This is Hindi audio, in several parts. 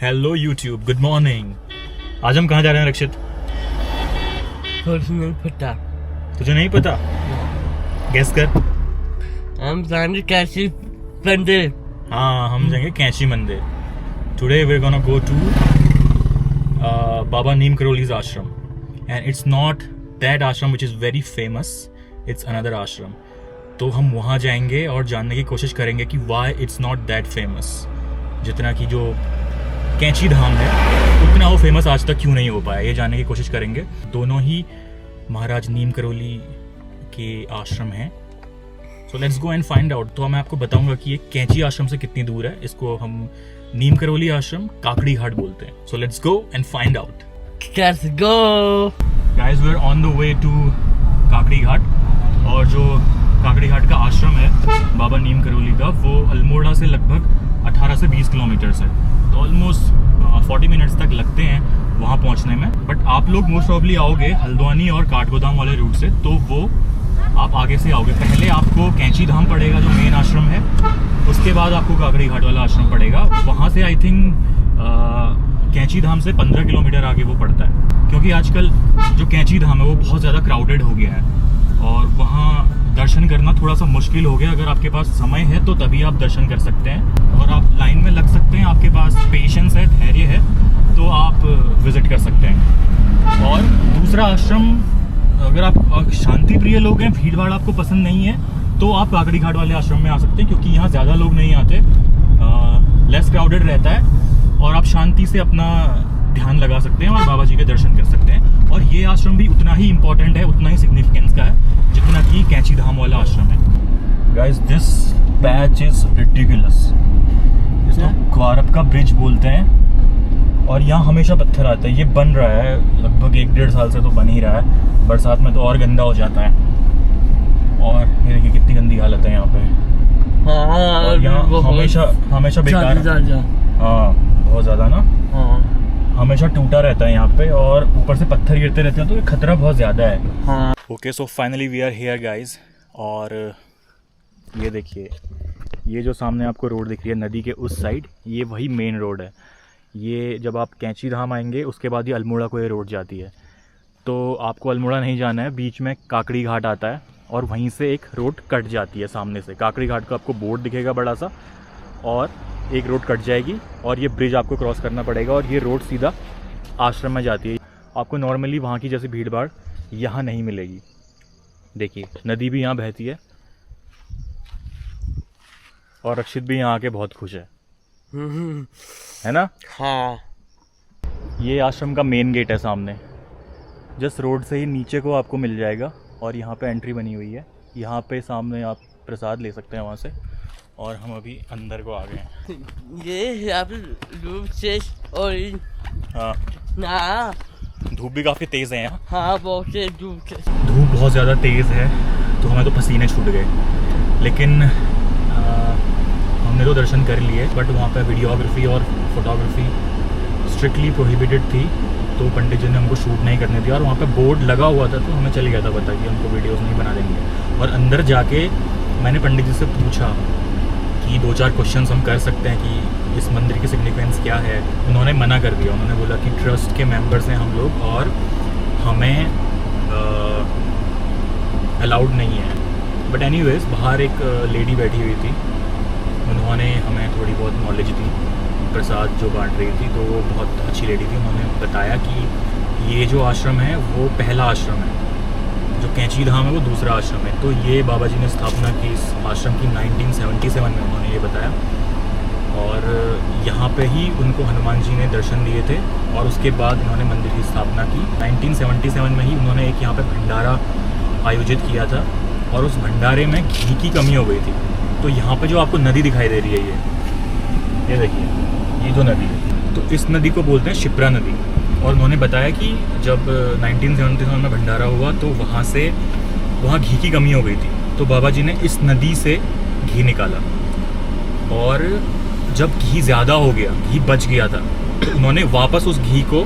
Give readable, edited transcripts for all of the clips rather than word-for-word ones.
Hello YouTube, good morning. आज हम कहाँ जा रहे हैं रक्षित? कुछ नहीं पता। तुझे नहीं पता? गेस कर। हम जाने कैसे मंदिर। हाँ, हम जाएंगे कैंची मंदिर। Today we are gonna go to Baba Neem Karoli's ashram and it's not that ashram which is very famous, it's another ashram. तो हम वहाँ जाएंगे और जानने की कोशिश करेंगे कि why it's not that famous. जितना कि जो कैंची धाम है उतना वो फेमस आज तक क्यों नहीं हो पाया, ये जानने की कोशिश करेंगे। दोनों ही महाराज नीम करोली के आश्रम हैं। So let's go and find out. तो मैं आपको बताऊंगा कि ये कैंची आश्रम से कितनी दूर है। इसको हम नीम करोली आश्रम काकड़ी घाट बोलते हैं। So let's go and find out. Let's go. Guys, we are on the way to Kakdi Ghat. और जो काकड़ी घाट का आश्रम है बाबा नीम करोली का, वो अल्मोड़ा से लगभग 18 से 20 किलोमीटर है। तो ऑलमोस्ट 40 मिनट्स तक लगते हैं वहाँ पहुँचने में। बट आप लोग मोस्ट प्रॉब्ली आओगे हल्द्वानी और काठगोदाम वाले रूट से, तो वो आप आगे से आओगे। पहले आपको कैंची धाम पड़ेगा जो मेन आश्रम है, उसके बाद आपको काकड़ी घाट वाला आश्रम पड़ेगा। वहाँ से आई थिंक कैंची धाम से 15 किलोमीटर आगे वो पड़ता है, क्योंकि आजकल जो कैंची धाम है वो बहुत ज़्यादा क्राउडेड हो गया है और वहाँ दर्शन करना थोड़ा सा मुश्किल हो गया। अगर आपके पास समय है तो तभी आप दर्शन कर सकते हैं और आप लाइन में लग सकते हैं। आपके पास पेशेंस है, धैर्य है, तो आप विज़िट कर सकते हैं। और दूसरा आश्रम, अगर आप शांति प्रिय लोग हैं, भीड़ भाड़ आपको पसंद नहीं है, तो आप काकड़ी घाट वाले आश्रम में आ सकते हैं, क्योंकि यहाँ ज़्यादा लोग नहीं आते, लेस क्राउडेड रहता है और आप शांति से अपना ध्यान लगा सकते हैं और बाबा जी के दर्शन कर सकते हैं। और ये आश्रम भी उतना ही इम्पोर्टेंट है, उतना ही सिग्निफिकेंस का है जितना कि कैंची धाम वाला आश्रम है। Guys, this patch is ridiculous. इसको क्वारप का ब्रिज बोलते हैं और यहाँ हमेशा पत्थर आता है। ये बन रहा है लगभग 1-1.5 साल से, तो बन ही रहा है। बरसात में तो और गंदा हो जाता है। और ये देखिए कितनी गंदी हालत है यहाँ पे। और यहाँ हमेशा बेकार, हाँ बहुत ज़्यादा ना, हमेशा टूटा रहता है यहाँ पे और ऊपर से पत्थर गिरते रहते हैं, तो ये खतरा बहुत ज़्यादा है। Okay, so finally we are here guys. और ये देखिए, ये जो सामने आपको रोड दिख रही है नदी के उस साइड, ये वही मेन रोड है। ये जब आप कैंची धाम आएंगे उसके बाद ये अल्मोड़ा को ये रोड जाती है। तो आपको अल्मोड़ा नहीं जाना है, बीच में काकड़ी घाट आता है और वहीं से एक रोड कट जाती है सामने से। काकड़ी घाट का आपको बोर्ड दिखेगा बड़ा सा, और एक रोड कट जाएगी और ये ब्रिज आपको क्रॉस करना पड़ेगा और ये रोड सीधा आश्रम में जाती है। आपको नॉर्मली वहाँ की जैसी भीड़ भाड़ यहाँ नहीं मिलेगी। देखिए, नदी भी यहाँ बहती है और रक्षित भी यहाँ आके बहुत खुश है ना? हाँ। ये आश्रम का मेन गेट है सामने। जस्ट रोड से ही नीचे को आपको मिल जाएगा और यहाँ पे एंट्री बनी हुई है। यहाँ पे सामने आप प्रसाद ले सकते हैं वहाँ से। और हम अभी अंदर को आ गए हैं। ये यहाँ पे धूप से और हाँ, ना धूप भी काफ़ी तेज़ है यहाँ। हाँ, बहुत से धूप से। धूप बहुत ज़्यादा तेज़ है, तो हमें तो पसीने छूट गए। लेकिन हमने तो दर्शन कर लिए, बट वहाँ पे वीडियोग्राफी और फोटोग्राफी स्ट्रिक्टली प्रोहिबिटेड थी, तो पंडित जी ने हमको शूट नहीं करने दिया। और वहाँ पे बोर्ड लगा हुआ था, तो हमें चल गया था पता कि हमको वीडियोस नहीं बना देंगे। और अंदर जाके मैंने पंडित जी से पूछा कि 2-4 क्वेश्चंस हम कर सकते हैं कि इस मंदिर की सिग्निफिकेंस क्या है। उन्होंने मना कर दिया। उन्होंने बोला कि ट्रस्ट के मेंबर्स हैं हम लोग और हमें अलाउड नहीं है। बट एनीवेज, बाहर एक लेडी बैठी हुई थी, उन्होंने हमें थोड़ी बहुत नॉलेज दी, प्रसाद जो बांट रही थी, तो वो बहुत अच्छी लेडी थी। उन्होंने बताया कि ये जो आश्रम है वो पहला आश्रम है, जो कैंची धाम है वो दूसरा आश्रम है। तो ये बाबा जी ने स्थापना की इस आश्रम की 1977 में, उन्होंने ये बताया। और यहाँ पे ही उनको हनुमान जी ने दर्शन दिए थे और उसके बाद उन्होंने मंदिर की स्थापना की। 1977 में ही उन्होंने एक यहाँ पे भंडारा आयोजित किया था और उस भंडारे में घी की कमी हो गई थी। तो यहाँ पे जो आपको नदी दिखाई दे रही है, ये देखिए, ये जो नदी है, तो इस नदी को बोलते हैं शिप्रा नदी। और उन्होंने बताया कि जब 1977 में भंडारा हुआ तो वहाँ घी की कमी हो गई थी, तो बाबा जी ने इस नदी से घी निकाला। और जब घी ज़्यादा हो गया, घी बच गया था, तो उन्होंने वापस उस घी को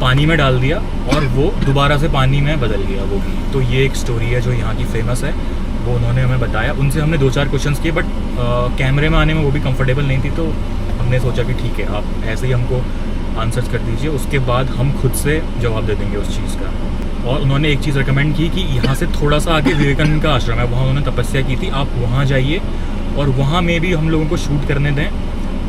पानी में डाल दिया और वो दोबारा से पानी में बदल गया वो घी। तो ये एक स्टोरी है जो यहाँ की फेमस है, वो उन्होंने हमें बताया। उनसे हमने 2-4 क्वेश्चंस किए, बट कैमरे में आने में वो भी कंफर्टेबल नहीं थी, तो हमने हमने सोचा कि ठीक है, आप ऐसे ही हमको आंसर्स कर दीजिए, उसके बाद हम खुद से जवाब दे देंगे उस चीज़ का। और उन्होंने एक चीज़ रिकमेंड की कि यहाँ से थोड़ा सा आगे विवेकानंद का आश्रम है, वहाँ उन्होंने तपस्या की थी, आप वहाँ जाइए और वहाँ में भी हम लोगों को शूट करने दें,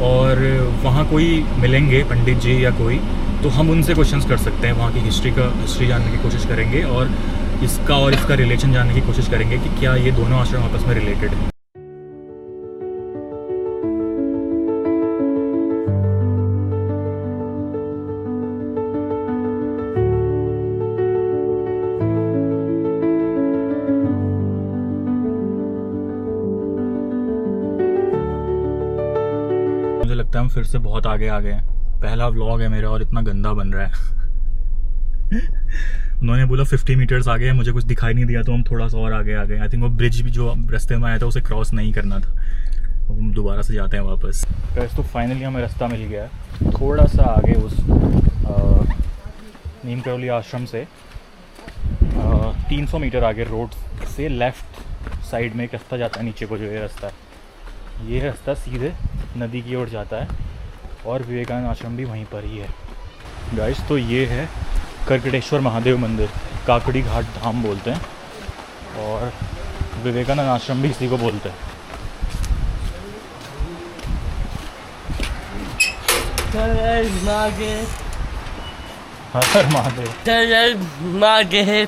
और वहाँ कोई मिलेंगे पंडित जी या कोई, तो हम उनसे क्वेश्चंस कर सकते हैं, वहाँ की हिस्ट्री जानने की कोशिश करेंगे और इसका रिलेशन जानने की कोशिश करेंगे कि क्या ये दोनों आश्रम आपस में रिलेटेड है। मुझे लगता है हम फिर से बहुत आगे आ गए हैं। पहला व्लॉग है मेरा और इतना गंदा बन रहा है। उन्होंने बोला 50 मीटर्स आगे है, मुझे कुछ दिखाई नहीं दिया तो हम थोड़ा सा और आगे आ गए। आई थिंक वो ब्रिज भी जो रास्ते में आया था उसे क्रॉस नहीं करना था, तो हम दोबारा से जाते हैं वापस। तो फाइनली हमें रास्ता मिल गया है, थोड़ा सा आगे उस नीम करौली आश्रम से 300 मीटर आगे रोड से लेफ़्ट साइड में एक रास्ता जाता है नीचे को। जो ये रास्ता सीधे नदी की ओर जाता है और विवेकानंद आश्रम भी वहीं पर ही है। गाइस, तो ये है करकटेश्वर महादेव मंदिर, काकड़ी घाट धाम बोलते हैं, और विवेकानंद आश्रम भी इसी को बोलते हैं। हर महादेव, हर महादेव। हर महादेव।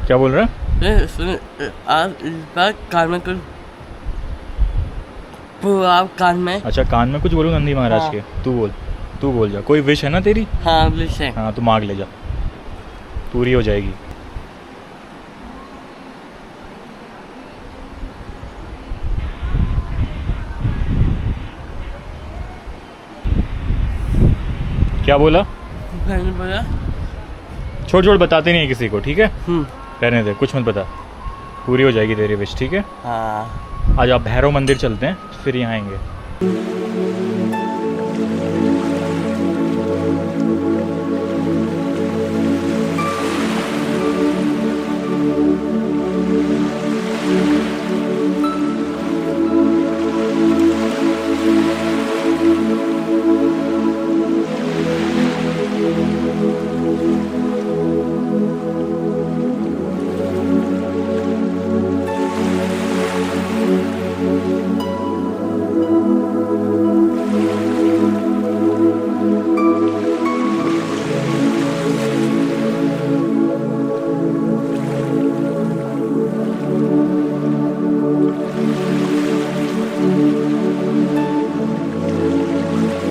क्या बोल रहा है? आप इस बार कान में कुछ आप कान में। अच्छा, कान में कुछ बोलूँ नंदी महाराज हाँ। के? तू बोल जा। कोई विश है ना तेरी? हाँ विश है। हाँ, तो मांग ले जा, पूरी हो जाएगी। क्या बोला? मैंने बोला छोड़ बताते नहीं है किसी को, ठीक है? हम्म। रहने दे, कुछ मत बता, पूरी हो जाएगी तेरी विश, ठीक है? हाँ। आज आप भैरव मंदिर चलते हैं, फिर यहाँ आएंगे।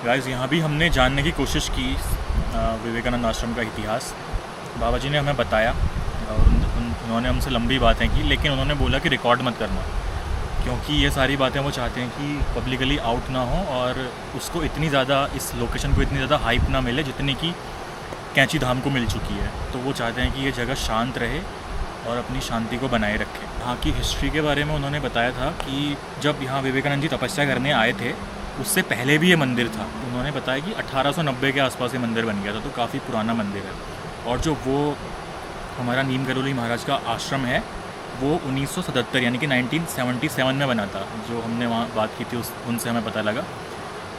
गाइस, यहाँ भी हमने जानने की कोशिश की विवेकानंद आश्रम का इतिहास। बाबा जी ने हमें बताया और उन्होंने हमसे लंबी बातें की, लेकिन उन्होंने बोला कि रिकॉर्ड मत करना, क्योंकि ये सारी बातें वो चाहते हैं कि पब्लिकली आउट ना हो और उसको इतनी ज़्यादा, इस लोकेशन को इतनी ज़्यादा हाइप ना मिले जितनी कि कैंची धाम को मिल चुकी है। तो वो चाहते हैं कि ये जगह शांत रहे और अपनी शांति को बनाए रखे। यहाँ की हिस्ट्री के बारे में उन्होंने बताया था कि जब यहाँ विवेकानंद जी तपस्या करने आए थे, उससे पहले भी ये मंदिर था। उन्होंने बताया कि 1890 के आसपास ये मंदिर बन गया था, तो काफ़ी पुराना मंदिर है। और जो वो हमारा नीम करौली महाराज का आश्रम है, वो 1977 यानी कि 1977 में बना था। जो हमने वहाँ बात की थी उनसे हमें पता लगा,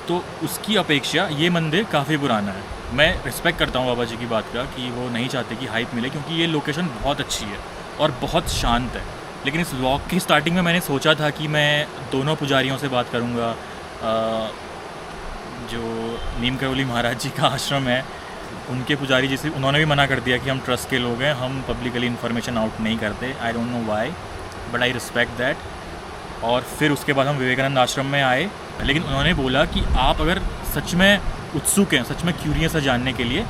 तो उसकी अपेक्षा ये मंदिर काफ़ी पुराना है। मैं रिस्पेक्ट करता हूँ बाबा जी की बात का कि वो नहीं चाहते कि हाइप मिले, क्योंकि ये लोकेशन बहुत अच्छी है और बहुत शांत है। लेकिन इस व्लॉग की स्टार्टिंग में मैंने सोचा था कि मैं दोनों पुजारियों से बात करूँगा। जो नीम करौली महाराज जी का आश्रम है उनके पुजारी जी से, उन्होंने भी मना कर दिया कि हम ट्रस्ट के लोग हैं, हम पब्लिकली इन्फॉर्मेशन आउट नहीं करते। I don't know why but I respect that. और फिर उसके बाद हम विवेकानंद आश्रम में आए, लेकिन उन्होंने बोला कि आप अगर सच में उत्सुक हैं, सच में क्यूरियस है जानने के लिए,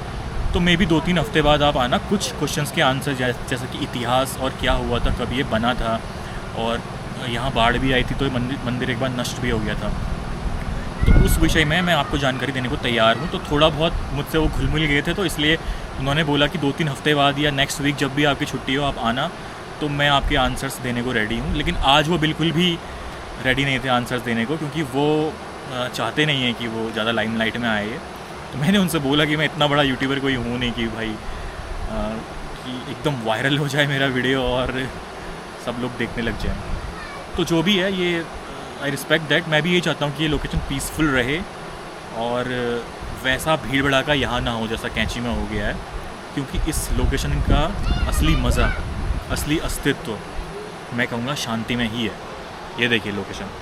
तो मे बी 2-3 हफ्ते बाद आप आना। कुछ क्वेश्चंस के आंसर जैसे कि इतिहास और क्या हुआ था, कब ये बना था, और यहाँ बाढ़ भी आई थी तो मंदिर एक बार नष्ट भी हो गया था, तो उस विषय में मैं आपको जानकारी देने को तैयार हूँ। तो थोड़ा बहुत मुझसे वो घुल मिल गए थे, तो इसलिए उन्होंने बोला कि 2-3 हफ्ते बाद या नेक्स्ट वीक जब भी आपकी छुट्टी हो आप आना, तो मैं आपके आंसर्स देने को रेडी हूँ। लेकिन आज वो बिल्कुल भी रेडी नहीं थे आंसर्स देने को, क्योंकि वो चाहते नहीं हैं कि वो ज़्यादा लाइमलाइट में आए। तो मैंने उनसे बोला कि मैं इतना बड़ा यूट्यूबर कोई हूँ नहीं कि भाई कि एकदम वायरल हो जाए मेरा वीडियो और सब लोग देखने लग जाएं। तो जो भी है ये आई रिस्पेक्ट दैट। मैं भी ये चाहता हूँ कि ये लोकेशन पीसफुल रहे और वैसा भीड़ भड़ाका यहाँ ना हो जैसा कैंची में हो गया है, क्योंकि इस लोकेशन का असली मज़ा, असली अस्तित्व मैं कहूँगा शांति में ही है। ये देखिए लोकेशन।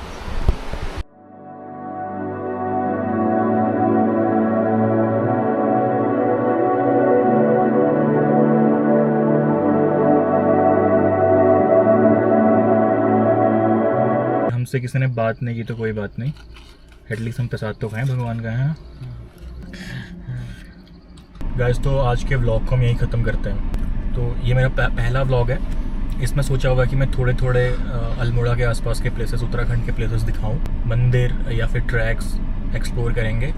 हमसे किसी ने बात नहीं की तो कोई बात नहीं, एटलीस्ट हम प्रसाद तो खाएं भगवान का है। गाइस तो आज के व्लॉग को हम यहीं ख़त्म करते हैं। तो ये मेरा पहला व्लॉग है, इसमें सोचा होगा कि मैं थोड़े थोड़े अल्मोड़ा के आसपास के प्लेसेस, उत्तराखंड के प्लेसेस दिखाऊं, मंदिर या फिर ट्रैक्स एक्सप्लोर करेंगे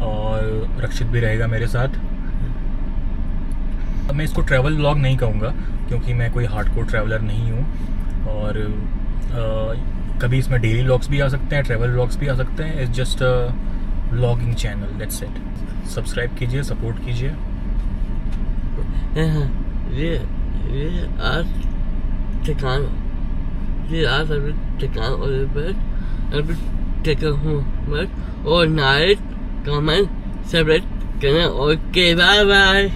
और रक्षित भी रहेगा मेरे साथ। अब मैं इसको ट्रैवल व्लॉग नहीं कहूँगा क्योंकि मैं कोई हार्डकोर ट्रैवलर नहीं हूँ, और कभी इसमें डेली व्लॉग्स भी आ सकते हैं, ट्रैवल व्लॉग्स भी आ सकते हैं। It's just a vlogging channel, that's it. Subscribe कीजिए, सपोर्ट कीजिए। ये आज ठिकान, ये आज अभी ठिकान और अभी टिका हूँ बस, और नाइट कमेंट सेपरेट करना। Okay bye bye.